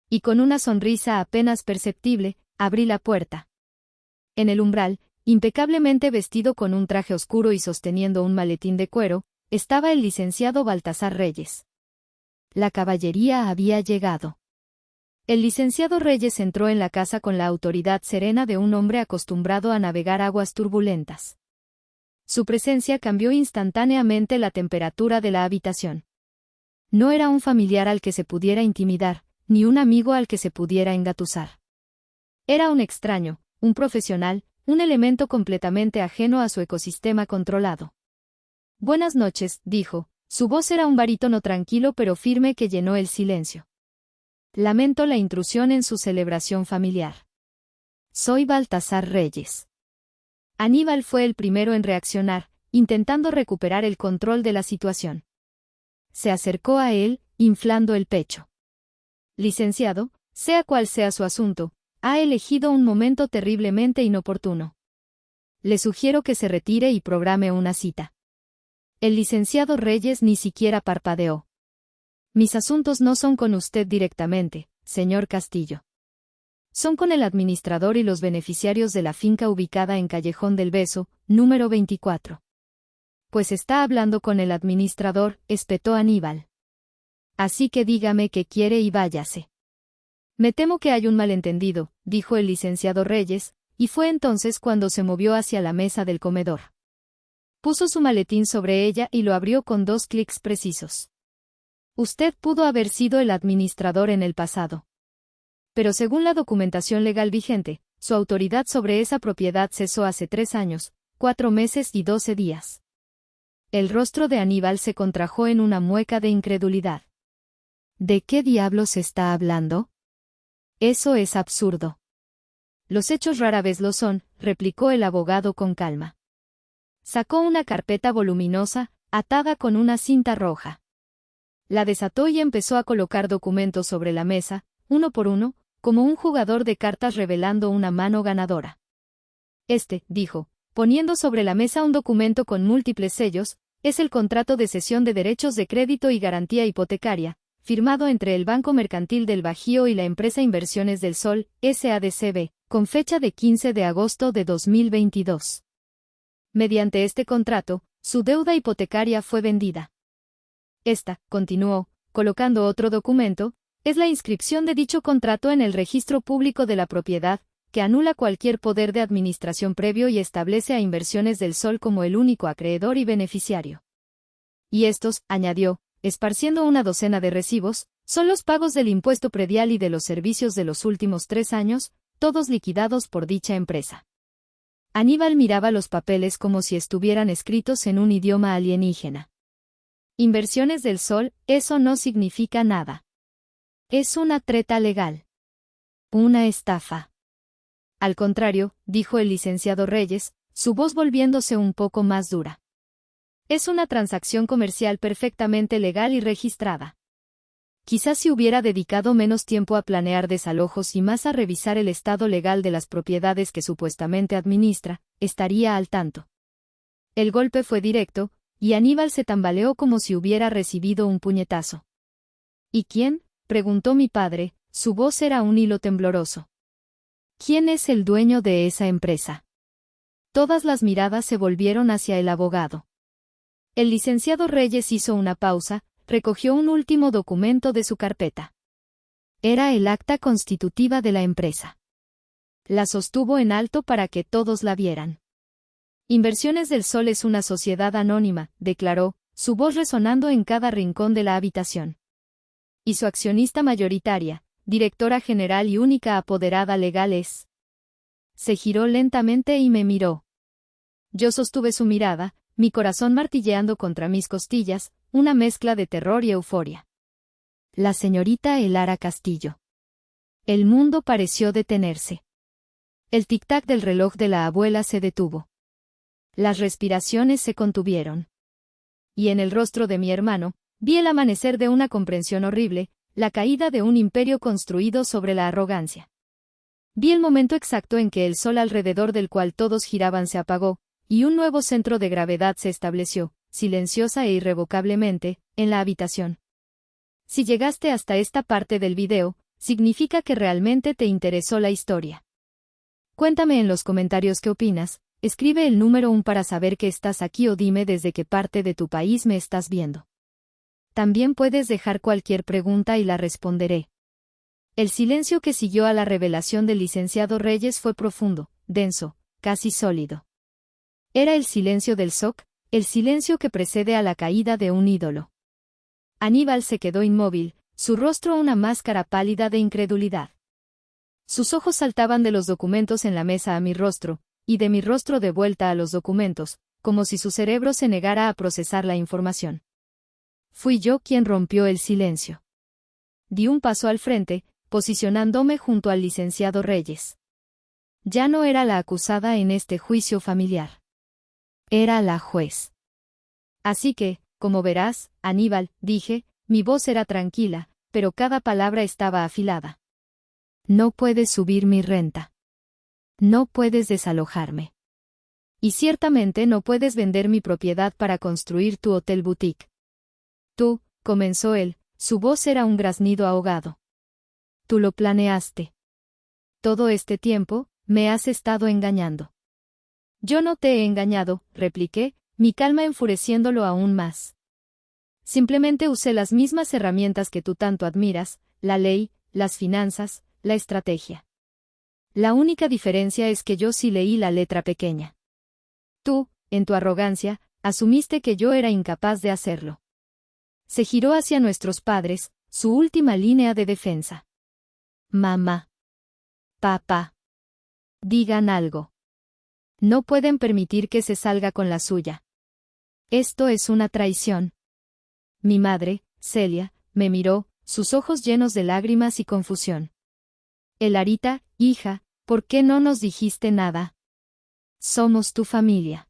Y con una sonrisa apenas perceptible, abrí la puerta. En el umbral, impecablemente vestido con un traje oscuro y sosteniendo un maletín de cuero, estaba el licenciado Baltasar Reyes. La caballería había llegado. El licenciado Reyes entró en la casa con la autoridad serena de un hombre acostumbrado a navegar aguas turbulentas. Su presencia cambió instantáneamente la temperatura de la habitación. No era un familiar al que se pudiera intimidar, ni un amigo al que se pudiera engatusar. Era un extraño, un profesional, un elemento completamente ajeno a su ecosistema controlado. Buenas noches, dijo. Su voz era un barítono tranquilo pero firme que llenó el silencio. Lamento la intrusión en su celebración familiar. Soy Baltasar Reyes. Aníbal fue el primero en reaccionar, intentando recuperar el control de la situación. Se acercó a él, inflando el pecho. Licenciado, sea cual sea su asunto, ha elegido un momento terriblemente inoportuno. Le sugiero que se retire y programe una cita. El licenciado Reyes ni siquiera parpadeó. Mis asuntos no son con usted directamente, señor Castillo. Son con el administrador y los beneficiarios de la finca ubicada en Callejón del Beso, número 24. Pues está hablando con el administrador, espetó Aníbal. Así que dígame qué quiere y váyase. Me temo que hay un malentendido, dijo el licenciado Reyes, y fue entonces cuando se movió hacia la mesa del comedor. Puso su maletín sobre ella y lo abrió con 2 clics precisos. Usted pudo haber sido el administrador en el pasado. Pero según la documentación legal vigente, su autoridad sobre esa propiedad cesó hace 3 años, 4 meses y 12 días. El rostro de Aníbal se contrajo en una mueca de incredulidad. ¿De qué diablos está hablando? Eso es absurdo. Los hechos rara vez lo son, replicó el abogado con calma. Sacó una carpeta voluminosa, atada con una cinta roja. La desató y empezó a colocar documentos sobre la mesa, uno por uno, como un jugador de cartas revelando una mano ganadora. Dijo, poniendo sobre la mesa un documento con múltiples sellos, es el contrato de cesión de derechos de crédito y garantía hipotecaria, firmado entre el Banco Mercantil del Bajío y la empresa Inversiones del Sol, SADCB, con fecha de 15 de agosto de 2022. Mediante este contrato, su deuda hipotecaria fue vendida. Continuó, colocando otro documento, es la inscripción de dicho contrato en el registro público de la propiedad, que anula cualquier poder de administración previo y establece a Inversiones del Sol como el único acreedor y beneficiario. Y estos, añadió, esparciendo una docena de recibos, son los pagos del impuesto predial y de los servicios de los últimos 3 años, todos liquidados por dicha empresa. Aníbal miraba los papeles como si estuvieran escritos en un idioma alienígena. Inversiones del Sol, eso no significa nada. Es una treta legal. Una estafa. Al contrario, dijo el licenciado Reyes, su voz volviéndose un poco más dura. Es una transacción comercial perfectamente legal y registrada. Quizás si hubiera dedicado menos tiempo a planear desalojos y más a revisar el estado legal de las propiedades que supuestamente administra, estaría al tanto. El golpe fue directo, y Aníbal se tambaleó como si hubiera recibido un puñetazo. ¿Y quién?, preguntó mi padre, su voz era un hilo tembloroso. ¿Quién es el dueño de esa empresa? Todas las miradas se volvieron hacia el abogado. El licenciado Reyes hizo una pausa, recogió un último documento de su carpeta. Era el acta constitutiva de la empresa. La sostuvo en alto para que todos la vieran. Inversiones del Sol es una sociedad anónima, declaró, su voz resonando en cada rincón de la habitación. Y su accionista mayoritaria, directora general y única apoderada legal es. Se giró lentamente y me miró. Yo sostuve su mirada, mi corazón martilleando contra mis costillas, una mezcla de terror y euforia. La señorita Elara Castillo. El mundo pareció detenerse. El tic-tac del reloj de la abuela se detuvo. Las respiraciones se contuvieron. Y en el rostro de mi hermano, vi el amanecer de una comprensión horrible, la caída de un imperio construido sobre la arrogancia. Vi el momento exacto en que el sol alrededor del cual todos giraban se apagó, y un nuevo centro de gravedad se estableció, silenciosa e irrevocablemente, en la habitación. Si llegaste hasta esta parte del video, significa que realmente te interesó la historia. Cuéntame en los comentarios qué opinas, escribe el número 1 para saber que estás aquí o dime desde qué parte de tu país me estás viendo. También puedes dejar cualquier pregunta y la responderé. El silencio que siguió a la revelación del licenciado Reyes fue profundo, denso, casi sólido. Era el silencio del shock, el silencio que precede a la caída de un ídolo. Aníbal se quedó inmóvil, su rostro una máscara pálida de incredulidad. Sus ojos saltaban de los documentos en la mesa a mi rostro, y de mi rostro de vuelta a los documentos, como si su cerebro se negara a procesar la información. Fui yo quien rompió el silencio. Di un paso al frente, posicionándome junto al licenciado Reyes. Ya no era la acusada en este juicio familiar. Era la juez. Así que, como verás, Aníbal, dije, mi voz era tranquila, pero cada palabra estaba afilada. No puedes subir mi renta. No puedes desalojarme. Y ciertamente no puedes vender mi propiedad para construir tu hotel boutique. Tú, comenzó él, su voz era un graznido ahogado. Tú lo planeaste. Todo este tiempo, me has estado engañando. Yo no te he engañado, repliqué, mi calma enfureciéndolo aún más. Simplemente usé las mismas herramientas que tú tanto admiras, la ley, las finanzas, la estrategia. La única diferencia es que yo sí leí la letra pequeña. Tú, en tu arrogancia, asumiste que yo era incapaz de hacerlo. Se giró hacia nuestros padres, su última línea de defensa. Mamá. Papá. Digan algo. No pueden permitir que se salga con la suya. Esto es una traición. Mi madre, Celia, me miró, sus ojos llenos de lágrimas y confusión. Elarita, hija, ¿por qué no nos dijiste nada? Somos tu familia.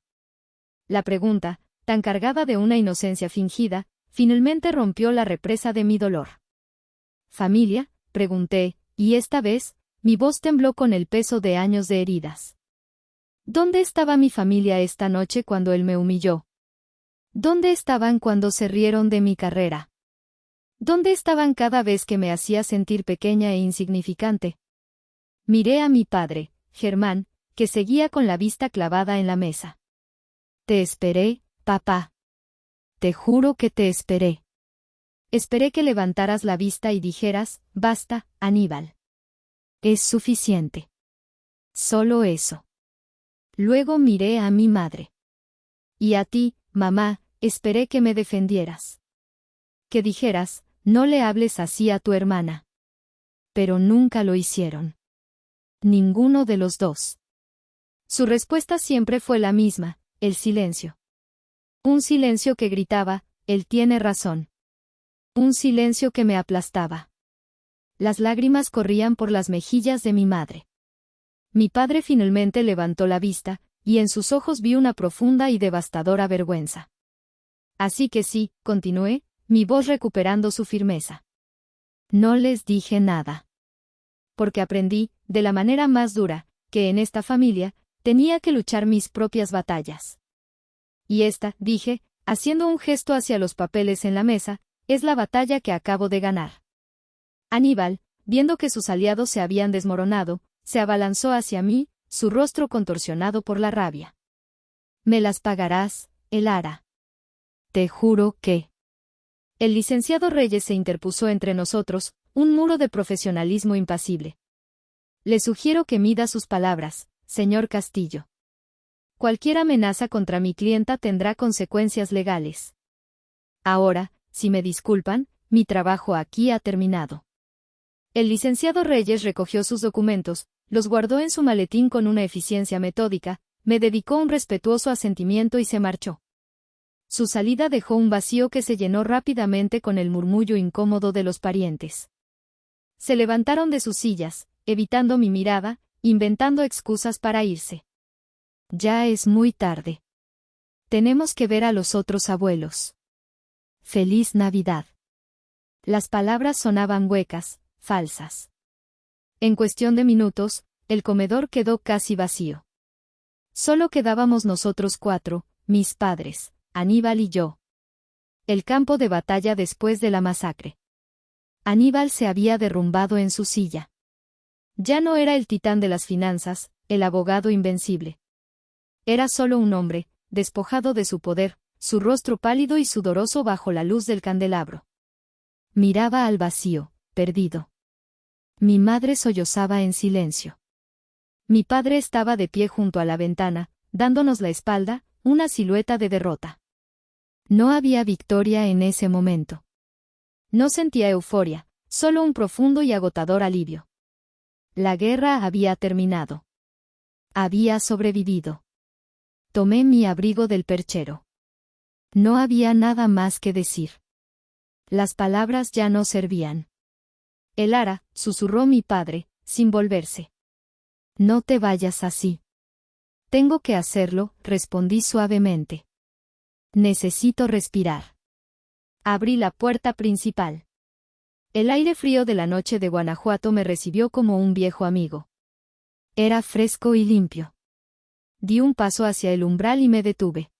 La pregunta, tan cargada de una inocencia fingida, finalmente rompió la represa de mi dolor. ¿Familia?, pregunté, y esta vez, mi voz tembló con el peso de años de heridas. ¿Dónde estaba mi familia esta noche cuando él me humilló? ¿Dónde estaban cuando se rieron de mi carrera? ¿Dónde estaban cada vez que me hacía sentir pequeña e insignificante? Miré a mi padre, Germán, que seguía con la vista clavada en la mesa. Te esperé, papá. Te juro que te esperé. Esperé que levantaras la vista y dijeras, basta, Aníbal. Es suficiente. Solo eso. Luego miré a mi madre. Y a ti, mamá, esperé que me defendieras. Que dijeras, no le hables así a tu hermana. Pero nunca lo hicieron. Ninguno de los dos. Su respuesta siempre fue la misma, el silencio. Un silencio que gritaba, él tiene razón. Un silencio que me aplastaba. Las lágrimas corrían por las mejillas de mi madre. Mi padre finalmente levantó la vista, y en sus ojos vi una profunda y devastadora vergüenza. Así que sí, continué, mi voz recuperando su firmeza. No les dije nada. Porque aprendí, de la manera más dura, que en esta familia, tenía que luchar mis propias batallas. Y esta, dije, haciendo un gesto hacia los papeles en la mesa, es la batalla que acabo de ganar. Aníbal, viendo que sus aliados se habían desmoronado, se abalanzó hacia mí, su rostro contorsionado por la rabia. Me las pagarás, Elara. Te juro que... El licenciado Reyes se interpuso entre nosotros, un muro de profesionalismo impasible. Le sugiero que mida sus palabras, señor Castillo. Cualquier amenaza contra mi clienta tendrá consecuencias legales. Ahora, si me disculpan, mi trabajo aquí ha terminado. El licenciado Reyes recogió sus documentos, los guardó en su maletín con una eficiencia metódica, me dedicó un respetuoso asentimiento y se marchó. Su salida dejó un vacío que se llenó rápidamente con el murmullo incómodo de los parientes. Se levantaron de sus sillas, evitando mi mirada, inventando excusas para irse. Ya es muy tarde. Tenemos que ver a los otros abuelos. Feliz Navidad. Las palabras sonaban huecas, falsas. En cuestión de minutos, el comedor quedó casi vacío. Solo quedábamos nosotros cuatro, mis padres, Aníbal y yo. El campo de batalla después de la masacre. Aníbal se había derrumbado en su silla. Ya no era el titán de las finanzas, el abogado invencible. Era solo un hombre, despojado de su poder, su rostro pálido y sudoroso bajo la luz del candelabro. Miraba al vacío, perdido. Mi madre sollozaba en silencio. Mi padre estaba de pie junto a la ventana, dándonos la espalda, una silueta de derrota. No había victoria en ese momento. No sentía euforia, solo un profundo y agotador alivio. La guerra había terminado. Había sobrevivido. Tomé mi abrigo del perchero. No había nada más que decir. Las palabras ya no servían. Elara, susurró mi padre, sin volverse. No te vayas así. Tengo que hacerlo, respondí suavemente. Necesito respirar. Abrí la puerta principal. El aire frío de la noche de Guanajuato me recibió como un viejo amigo. Era fresco y limpio. Di un paso hacia el umbral y me detuve.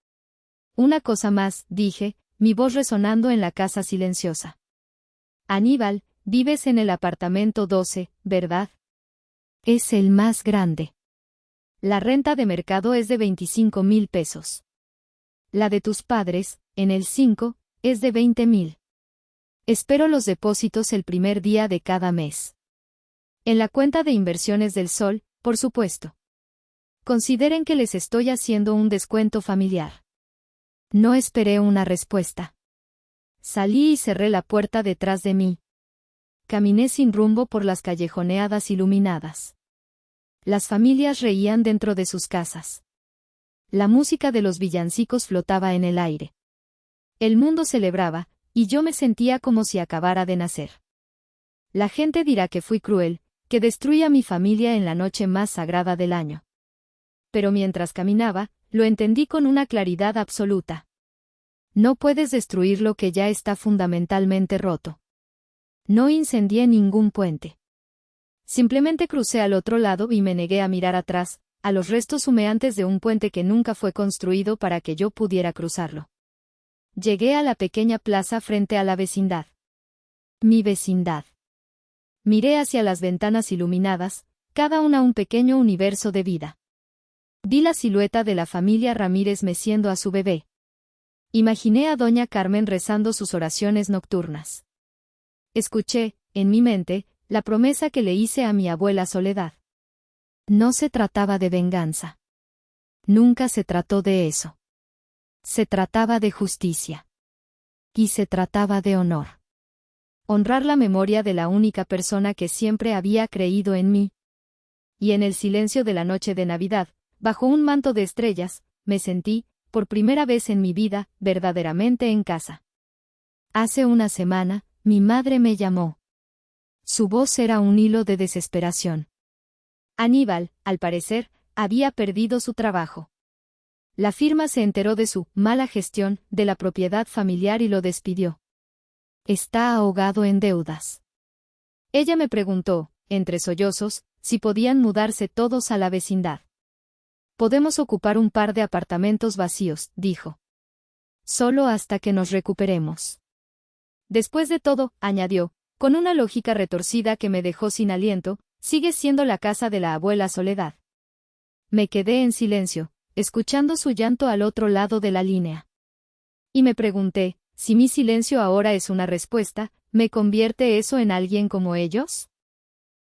Una cosa más, dije, mi voz resonando en la casa silenciosa. Aníbal, vives en el apartamento 12, ¿verdad? Es el más grande. La renta de mercado es de 25,000 pesos. La de tus padres, en el 5, es de 20,000. Espero los depósitos el primer día de cada mes. En la cuenta de inversiones del Sol, por supuesto. Consideren que les estoy haciendo un descuento familiar. No esperé una respuesta. Salí y cerré la puerta detrás de mí. Caminé sin rumbo por las callejoneadas iluminadas. Las familias reían dentro de sus casas. La música de los villancicos flotaba en el aire. El mundo celebraba, y yo me sentía como si acabara de nacer. La gente dirá que fui cruel, que destruí a mi familia en la noche más sagrada del año. Pero mientras caminaba, lo entendí con una claridad absoluta. No puedes destruir lo que ya está fundamentalmente roto. No incendié ningún puente. Simplemente crucé al otro lado y me negué a mirar atrás, a los restos humeantes de un puente que nunca fue construido para que yo pudiera cruzarlo. Llegué a la pequeña plaza frente a la vecindad. Mi vecindad. Miré hacia las ventanas iluminadas, cada una un pequeño universo de vida. Vi la silueta de la familia Ramírez meciendo a su bebé. Imaginé a doña Carmen rezando sus oraciones nocturnas. Escuché, en mi mente, la promesa que le hice a mi abuela Soledad. No se trataba de venganza. Nunca se trató de eso. Se trataba de justicia. Y se trataba de honor. Honrar la memoria de la única persona que siempre había creído en mí. Y en el silencio de la noche de Navidad, bajo un manto de estrellas, me sentí, por primera vez en mi vida, verdaderamente en casa. Hace una semana, mi madre me llamó. Su voz era un hilo de desesperación. Aníbal, al parecer, había perdido su trabajo. La firma se enteró de su mala gestión de la propiedad familiar y lo despidió. Está ahogado en deudas. Ella me preguntó, entre sollozos, si podían mudarse todos a la vecindad. Podemos ocupar un par de apartamentos vacíos, dijo. Solo hasta que nos recuperemos. Después de todo, añadió, con una lógica retorcida que me dejó sin aliento, sigue siendo la casa de la abuela Soledad. Me quedé en silencio, escuchando su llanto al otro lado de la línea. Y me pregunté, si mi silencio ahora es una respuesta, ¿me convierte eso en alguien como ellos?